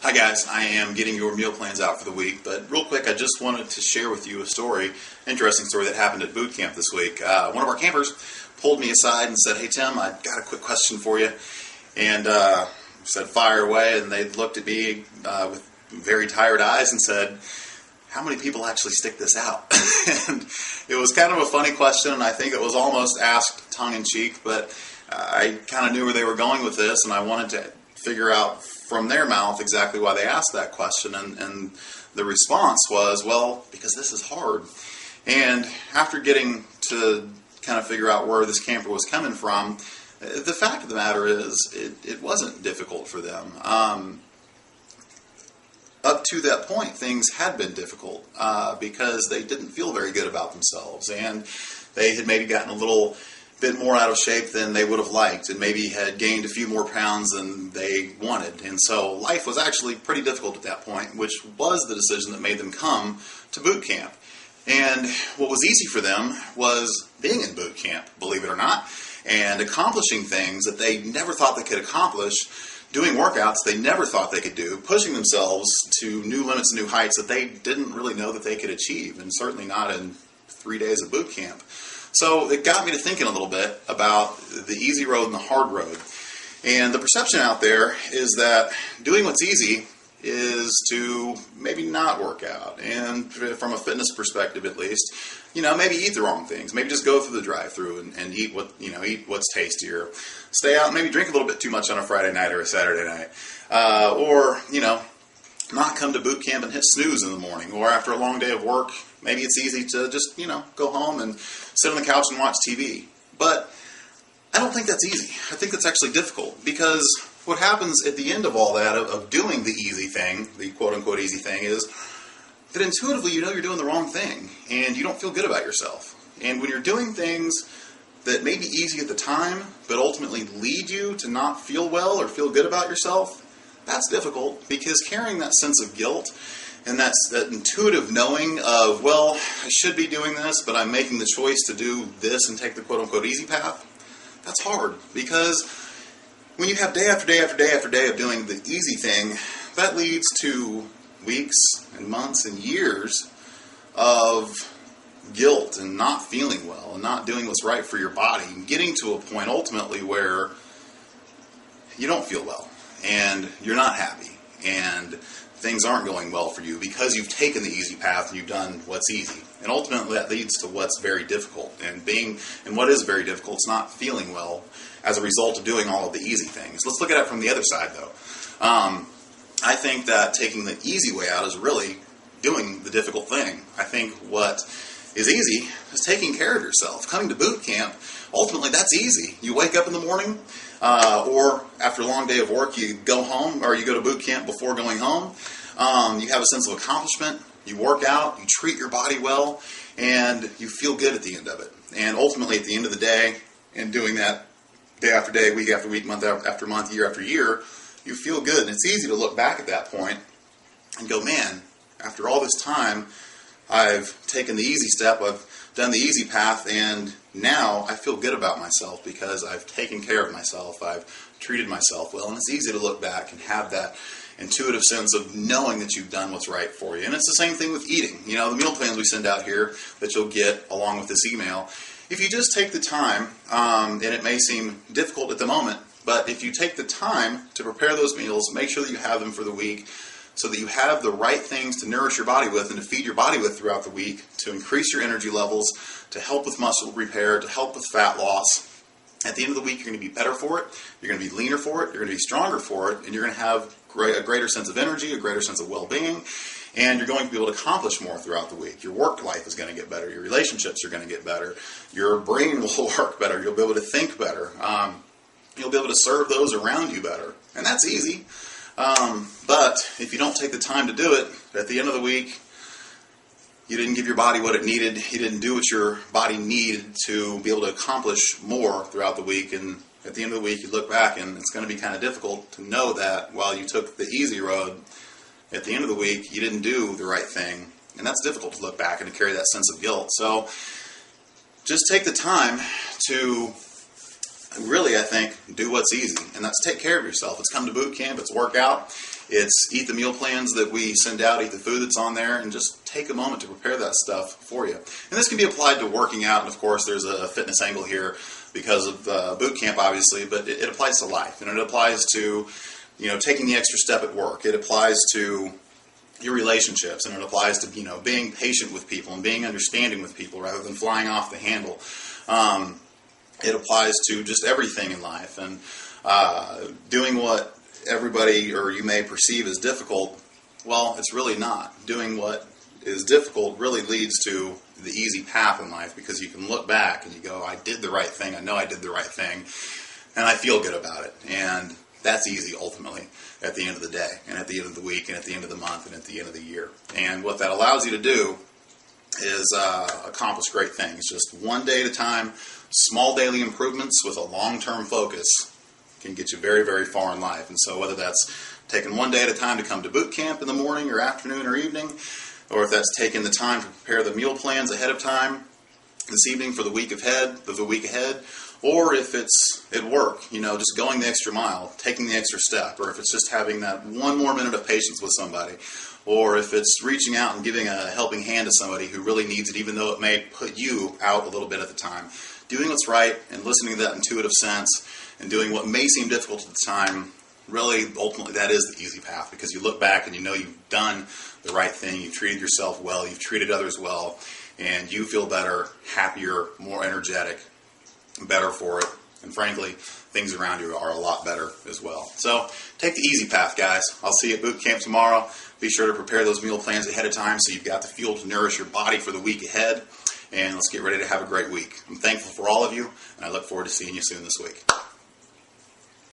Hi guys, I am getting your meal plans out for the week, but real quick I just wanted to share with you a story, interesting story that happened at boot camp this week. One of our campers pulled me aside and said, "Hey Tim, I've got a quick question for you," and said, "Fire away," and they looked at me with very tired eyes and said, "How many people actually stick this out?" And it was kind of a funny question, and I think it was almost asked tongue-in-cheek, but I kind of knew where they were going with this, and I wanted to figure out from their mouth exactly why they asked that question, and the response was, well, because this is hard. And after getting to kind of figure out where this camper was coming from, the fact of the matter is it wasn't difficult for them. Up to that point, things had been difficult because they didn't feel very good about themselves, and they had maybe gotten a little bit more out of shape than they would have liked, and maybe had gained a few more pounds than they wanted. And so life was actually pretty difficult at that point, which was the decision that made them come to boot camp. And what was easy for them was being in boot camp, believe it or not, and accomplishing things that they never thought they could accomplish, doing workouts they never thought they could do, pushing themselves to new limits and new heights that they didn't really know that they could achieve, and certainly not in 3 days of boot camp. So it got me to thinking a little bit about the easy road and the hard road. And the perception out there is that doing what's easy is to maybe not work out. And from a fitness perspective, at least, maybe eat the wrong things. Maybe just go through the drive-through and eat what's tastier. Stay out and maybe drink a little bit too much on a Friday night or a Saturday night. Or not come to boot camp and hit snooze in the morning. Or after a long day of work, maybe it's easy to just, go home and sit on the couch and watch TV. But I don't think that's easy. I think that's actually difficult, because what happens at the end of all that, of doing the easy thing, the quote-unquote easy thing, is that intuitively you're doing the wrong thing, and you don't feel good about yourself. And when you're doing things that may be easy at the time, but ultimately lead you to not feel well or feel good about yourself, that's difficult, because carrying that sense of guilt and that intuitive knowing of, well, I should be doing this, but I'm making the choice to do this and take the quote-unquote easy path, that's hard. Because when you have day after day after day after day of doing the easy thing, that leads to weeks and months and years of guilt and not feeling well and not doing what's right for your body, and getting to a point ultimately where you don't feel well and you're not happy and things aren't going well for you because you've taken the easy path and you've done what's easy. And ultimately that leads to what's very difficult. And what is very difficult is not feeling well as a result of doing all of the easy things. Let's look at it from the other side, though. I think that taking the easy way out is really doing the difficult thing. I think what is easy is taking care of yourself. Coming to boot camp, ultimately that's easy. You wake up in the morning, or after a long day of work, you go home, or you go to boot camp before going home. You have a sense of accomplishment. You work out, you treat your body well, and you feel good at the end of it. And ultimately, at the end of the day, and doing that day after day, week after week, month after month, year after year, you feel good. And it's easy to look back at that point and go, man, after all this time, I've taken the easy step, I've done the easy path, and now I feel good about myself because I've taken care of myself, I've treated myself well. And it's easy to look back and have that intuitive sense of knowing that you've done what's right for you. And it's the same thing with eating. The meal plans we send out here that you'll get along with this email, if you just take the time, and it may seem difficult at the moment, but if you take the time to prepare those meals, make sure that you have them for the week, so that you have the right things to nourish your body with and to feed your body with throughout the week, to increase your energy levels, to help with muscle repair, to help with fat loss. At the end of the week, you're going to be better for it, you're going to be leaner for it, you're going to be stronger for it, and you're going to have a greater sense of energy, a greater sense of well-being, and you're going to be able to accomplish more throughout the week. Your work life is going to get better, your relationships are going to get better, your brain will work better, you'll be able to think better, you'll be able to serve those around you better, and that's easy. But if you don't take the time to do it, at the end of the week, you didn't give your body what it needed, you didn't do what your body needed to be able to accomplish more throughout the week, and at the end of the week you look back and it's going to be kind of difficult to know that while you took the easy road, at the end of the week you didn't do the right thing, and that's difficult to look back and to carry that sense of guilt. So just take the time to really, I think, do what's easy, and that's take care of yourself. It's come to boot camp, it's work out, It's eat the meal plans that we send out, eat the food that's on there, and just take a moment to prepare that stuff for you. And this can be applied to working out, and of course there's a fitness angle here because of boot camp, obviously, but it applies to life, and it applies to, you know, taking the extra step at work. It applies to your relationships, and it applies to, you know, being patient with people and being understanding with people rather than flying off the handle. It applies to just everything in life, and doing what everybody or you may perceive as difficult, well, it's really not. Doing what is difficult really leads to the easy path in life, because you can look back and you go, I did the right thing, I know I did the right thing, and I feel good about it. And that's easy ultimately at the end of the day, and at the end of the week, and at the end of the month, and at the end of the year. And what that allows you to do is accomplish great things, just one day at a time. Small daily improvements with a long-term focus can get you very, very far in life. And so whether that's taking one day at a time to come to boot camp in the morning or afternoon or evening, or if that's taking the time to prepare the meal plans ahead of time this evening for the week ahead, or if it's at work, you know, just going the extra mile, taking the extra step, or if it's just having that one more minute of patience with somebody, or if it's reaching out and giving a helping hand to somebody who really needs it, even though it may put you out a little bit at the time. Doing what's right and listening to that intuitive sense and doing what may seem difficult at the time, really, ultimately, that is the easy path, because you look back and you know you've done the right thing, you've treated yourself well, you've treated others well, and you feel better, happier, more energetic, better for it, and frankly, things around you are a lot better as well. So take the easy path, guys. I'll see you at boot camp tomorrow. Be sure to prepare those meal plans ahead of time so you've got the fuel to nourish your body for the week ahead, and let's get ready to have a great week. I'm thankful for all of you, and I look forward to seeing you soon this week.